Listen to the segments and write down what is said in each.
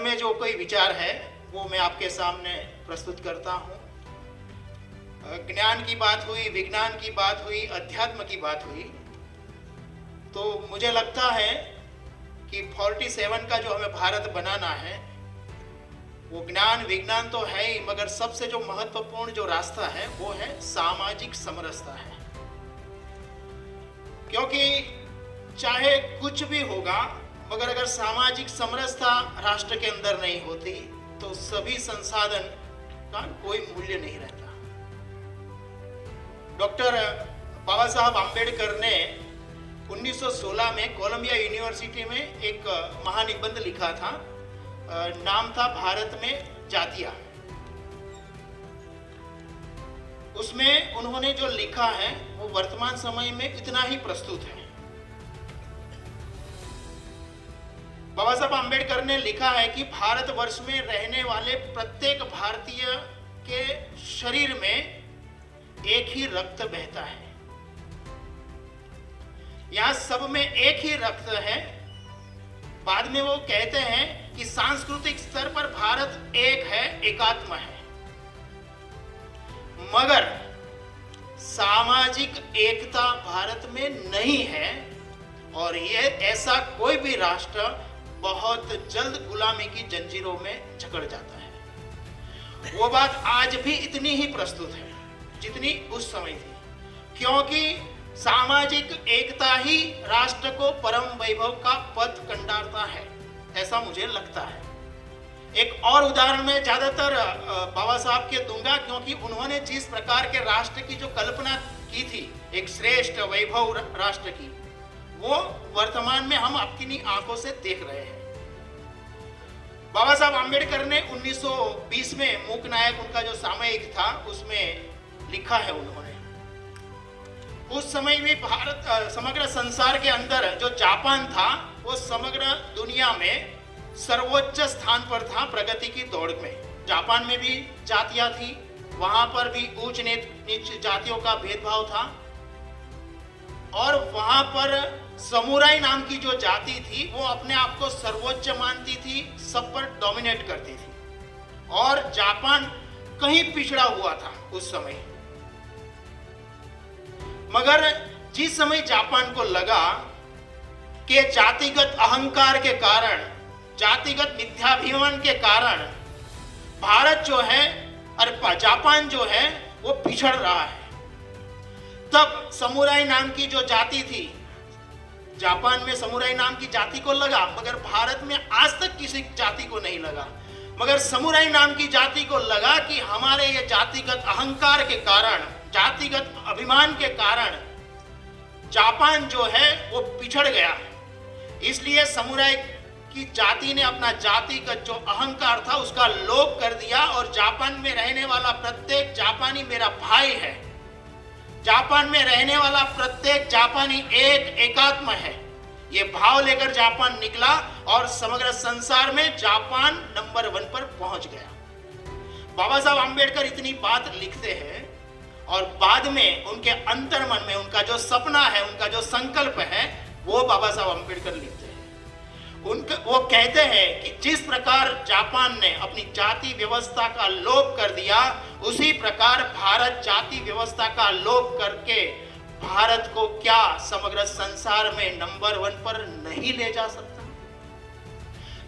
में जो कोई विचार है वो मैं आपके सामने प्रस्तुत करता हूँ। ज्ञान की बात हुई, विज्ञान की बात हुई, अध्यात्म की बात हुई, तो मुझे लगता है कि 47 का जो हमें भारत बनाना है वो ज्ञान विज्ञान तो है ही, मगर सबसे जो महत्वपूर्ण जो रास्ता है वो है सामाजिक समरसता है। क्योंकि चाहे कुछ भी होगा, मगर अगर सामाजिक समरसता राष्ट्र के अंदर नहीं होती तो सभी संसाधन का कोई मूल्य नहीं रहता। डॉक्टर बाबा साहब आम्बेडकर ने 1916 में कोलंबिया यूनिवर्सिटी में एक महानिबंध लिखा था, नाम था भारत में जातियां। उसमें उन्होंने जो लिखा है वो वर्तमान समय में इतना ही प्रस्तुत है। बाबा साहब आम्बेडकर ने लिखा है कि भारतवर्ष में रहने वाले प्रत्येक भारतीय के शरीर में एक ही रक्त बहता है। यहां सब में एक ही रक्त है। बाद में वो कहते हैं कि सांस्कृतिक स्तर पर भारत एक है, एकात्म है, मगर सामाजिक एकता भारत में नहीं है। और ये ऐसा कोई भी राष्ट्र बहुत जल्द गुलामी की जंजीरों में जकड़ जाता है। वो बात आज भी इतनी ही प्रस्तुत है जितनी उस समय थी, क्योंकि सामाजिक एकता ही राष्ट्र को परम वैभव का पथ कंडारता है, ऐसा मुझे लगता है। एक और उदाहरण मैं ज्यादातर बाबा साहब के दूंगा, क्योंकि उन्होंने जिस प्रकार के राष्ट्र की जो कल्पना की थी, एक श्रेष्ठ वैभव राष्ट्र की, वो वर्तमान में हम अपनी आंखों से देख रहे हैं। बाबा साहब आम्बेडकर ने 1920 में मूक नायक उनका जो सामयिक था उसमें लिखा है उन्होंने, उस समय भी भारत समग्र संसार के अंदर जो जापान था वो समग्र दुनिया में सर्वोच्च स्थान पर था प्रगति की दौड़ में। जापान में भी जातियां थी, वहां पर भी ऊंच नीच जातियों का भेदभाव था, और वहां पर समुराई नाम की जो जाति थी वो अपने आप को सर्वोच्च मानती थी, सब पर डोमिनेट करती थी, और जापान कहीं पिछड़ा हुआ था उस समय। मगर जिस समय जापान को लगा कि जातिगत अहंकार के कारण, जातिगत मिथ्याभिमान के कारण भारत जो है और जापान जो है वो पिछड़ रहा है, तब समुराई नाम की जो जाति थी, जापान में समुराई नाम की जाति को लगा, मगर भारत में आज तक किसी जाति को नहीं लगा। मगर समुराई नाम की जाति को लगा कि हमारे ये जातिगत अहंकार के कारण, जातिगत अभिमान के कारण जापान जो है वो पिछड़ गया। इसलिए समुराई की जाति ने अपना जातिगत जो अहंकार था उसका लोप कर दिया, और जापान में रहने वाला प्रत्येक जापानी मेरा भाई है, जापान में रहने वाला प्रत्येक जापानी एक एकात्म है, ये भाव लेकर जापान निकला और समग्र संसार में जापान नंबर 1 पर पहुंच गया। बाबा साहब आम्बेडकर इतनी बात लिखते हैं, और बाद में उनके अंतर्मन में उनका जो सपना है, उनका जो संकल्प है, वो बाबा साहब आम्बेडकर लिखते हैं। वो कहते हैं कि जिस प्रकार जापान ने अपनी जाति व्यवस्था का लोप कर दिया, उसी प्रकार भारत जाति व्यवस्था का लोप करके भारत को क्या समग्र संसार में नंबर 1 पर नहीं ले जा सकता।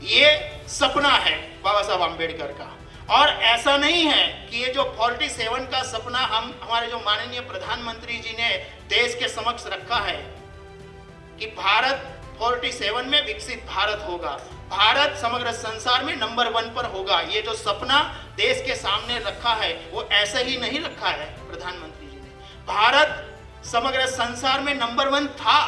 ये सपना है बाबा साहब आम्बेडकर का। और ऐसा नहीं है कि ये जो 47 का सपना हमारे जो माननीय प्रधानमंत्री जी ने देश के समक्ष रखा है कि भारत 47 में विकसित भारत होगा, भारत समग्र संसार में नंबर 1 पर होगा, ये जो सपना देश के सामने रखा है वो ऐसे ही नहीं रखा है प्रधानमंत्री जी ने। भारत समग्र संसार में नंबर 1 था,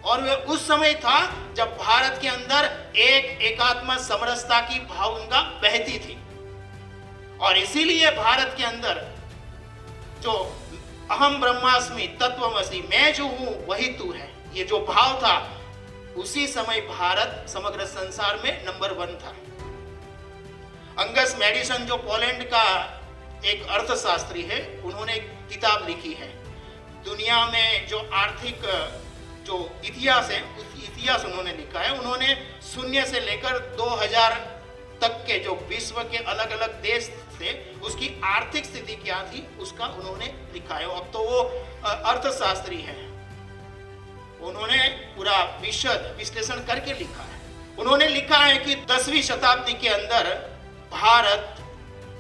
और वह उस समय था जब भारत के अंदर एक एकात्म समरसता की भावना बहती थी। और इसीलिए भारत के अंदर जो अहम ब्रह्मास्मि तत्वमसि, मैं जो हूं वही तू है, ये जो भाव था, उसी समय भारत समग्र संसार में नंबर 1 था। अंगस मैडिसन जो पोलैंड का एक अर्थशास्त्री है, उन्होंने एक किताब लिखी है, दुनिया में जो आर्थिक जो इतिहास है उस इतिहास उन्होंने लिखा है। उन्होंने शून्य से लेकर 2000 तक के जो विश्व के अलग अलग देश थे उसकी आर्थिक स्थिति क्या थी उसका उन्होंने लिखा है। अब तो वो अर्थशास्त्री हैं, उन्होंने पूरा विशद विश्लेषण करके लिखा है। उन्होंने लिखा है कि 10वीं शताब्दी के अंदर भारत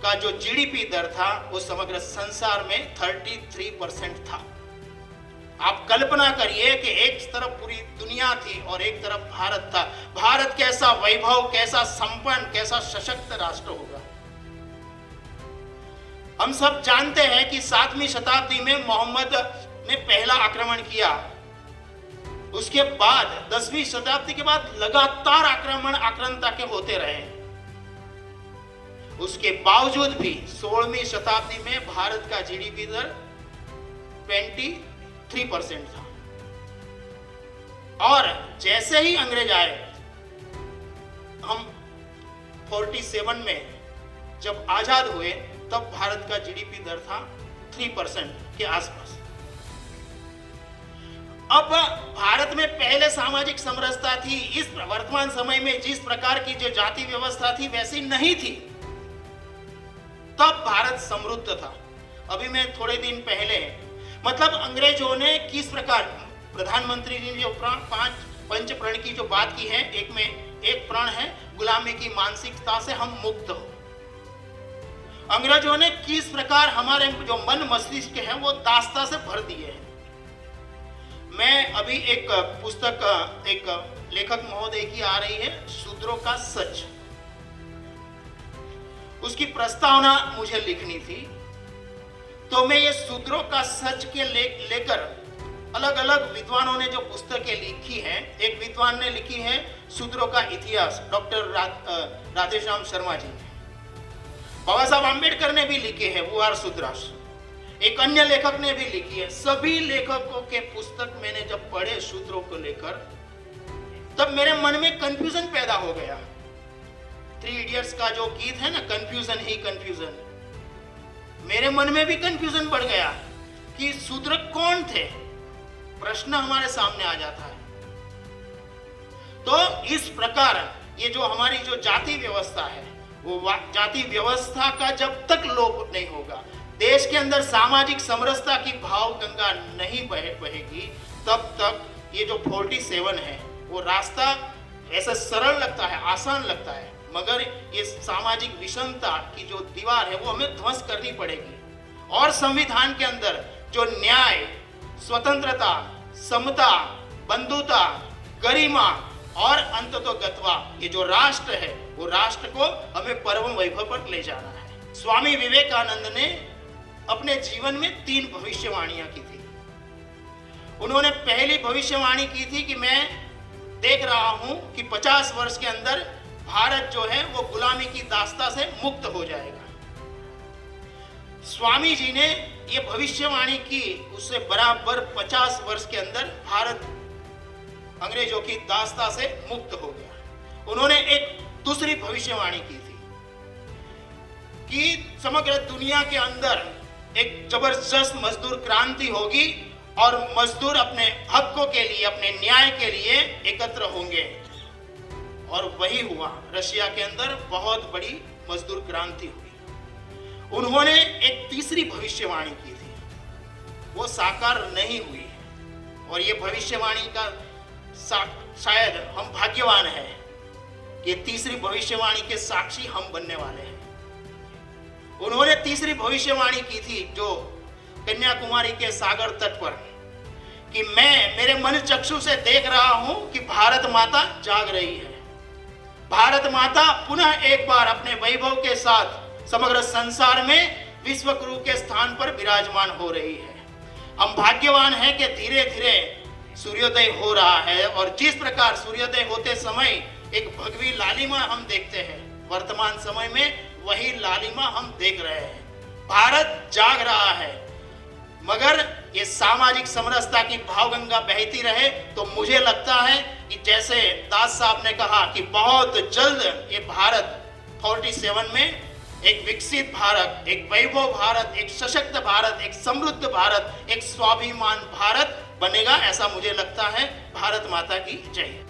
का जो जीडीपी दर था वो समग्र संसार में 33% था। आप कल्पना करिए कि एक तरफ पूरी दुनिया थी और एक तरफ भारत था। भारत कैसा वैभव, कैसा संपन्न, कैसा सशक्त राष्ट्र होगा। हम सब जानते हैं कि 7वीं शताब्दी में मोहम्मद ने पहला आक्रमण किया। उसके बाद 10वीं शताब्दी के बाद लगातार आक्रमण आक्रांता के होते रहे। उसके बावजूद भी 16वीं शताब्दी में भारत का जीडीपी दर 23% था। और जैसे ही अंग्रेज आए, हम 47 में जब आजाद हुए तब भारत का जीडीपी दर था 3% के आसपास। अब भारत में पहले सामाजिक समरसता थी, इस वर्तमान समय में जिस प्रकार की जो जाति व्यवस्था थी वैसी नहीं थी। तब भारत समृद्ध था। अभी मैं थोड़े दिन पहले मतलब अंग्रेजों ने किस प्रकार, प्रधानमंत्री जी ने जो पंच प्रण की जो बात की है, एक में एक प्रण है गुलामी की मानसिकता से हम मुक्त हो। अंग्रेजों ने किस प्रकार हमारे जो मन मस्तिष्क है वो दास्ता से भर दिए हैं। मैं अभी एक पुस्तक, एक लेखक महोदय की आ रही है, शूद्रों का सच, उसकी प्रस्तावना मुझे लिखनी थी। तो मैं ये शूद्रों का सच के लेकर अलग अलग विद्वानों ने जो पुस्तकें लिखी हैं, एक विद्वान ने लिखी है शूद्रों का इतिहास, डॉक्टर राधेश्याम शर्मा जी। बाबा साहब आम्बेडकर ने भी लिखे हैं वो आर शूद्रास। एक अन्य लेखक ने भी लिखी है। सभी लेखकों के पुस्तक मैंने जब पढ़े शूद्रों को लेकर, तब मेरे मन में कंफ्यूजन पैदा हो गया। 3 इडियट्स का जो गीत है ना, कंफ्यूजन ही कंफ्यूजन, मेरे मन में भी कंफ्यूजन बढ़ गया कि शूद्र कौन थे, प्रश्न हमारे सामने आ जाता है। तो इस प्रकार ये जो हमारी जो जाति व्यवस्था है, वो जाति व्यवस्था का जब तक लोप नहीं होगा, देश के अंदर सामाजिक समरसता की भाव गंगा नहीं बहेगी, तब तक ये जो 47 है वो रास्ता ऐसा सरल लगता है, आसान लगता है, मगर ये सामाजिक विषमता की जो दीवार है वो हमें ध्वस्त करनी पड़ेगी। और संविधान के अंदर जो न्याय, स्वतंत्रता, समता, बंधुता, गरिमा और अंततोगत्वा, ये जो राष्ट्र है वो राष्ट्र को हमें परम वैभव पर ले जाना है। स्वामी विवेकानंद ने अपने जीवन में 3 भविष्यवाणियां की थी। उन्होंने पहली भविष्यवाणी की थी कि मैं देख रहा हूं कि 50 वर्ष के अंदर भारत जो है वो गुलामी की दास्ता से मुक्त हो जाएगा। स्वामी जी ने ये भविष्यवाणी की, उससे बराबर 50 वर्ष के अंदर भारत अंग्रेजों की दास्ता से मुक्त हो गया। उन्होंने एक दूसरी भविष्यवाणी की थी कि समग्र दुनिया के अंदर एक जबरदस्त मजदूर क्रांति होगी और मजदूर अपने हकों के लिए, अपने न्याय के लिए एकत्र होंगे। और वही हुआ, रशिया के अंदर बहुत बड़ी मजदूर क्रांति हुई। उन्होंने एक तीसरी भविष्यवाणी की थी, वो साकार नहीं हुई। और ये भविष्यवाणी का शायद हम भाग्यवान हैं कि तीसरी भविष्यवाणी के साक्षी हम बनने वाले हैं। उन्होंने तीसरी भविष्यवाणी की थी जो कन्याकुमारी के सागर तट पर, कि मैं मेरे मन चक्षु से देख रहा हूं कि भारत माता जाग रही है। भारत माता पुनः एक बार अपने वैभव के साथ समग्र संसार में विश्व गुरु के स्थान पर विराजमान हो रही है। हम भाग्यवान हैं कि धीरे धीरे सूर्योदय हो रहा है। और जिस प्रकार सूर्योदय होते समय एक भगवी लालिमा हम देखते हैं, वर्तमान समय में वही लालिमा हम देख रहे हैं। भारत जाग रहा है, मगर ये सामाजिक समरसता की भावगंगा बहती रहे तो मुझे लगता है कि जैसे दास साहब ने कहा कि बहुत जल्द ये भारत 47 में एक विकसित भारत, एक वैभव भारत, एक सशक्त भारत, एक समृद्ध भारत, एक स्वाभिमान भारत बनेगा, ऐसा मुझे लगता है। भारत माता की जय।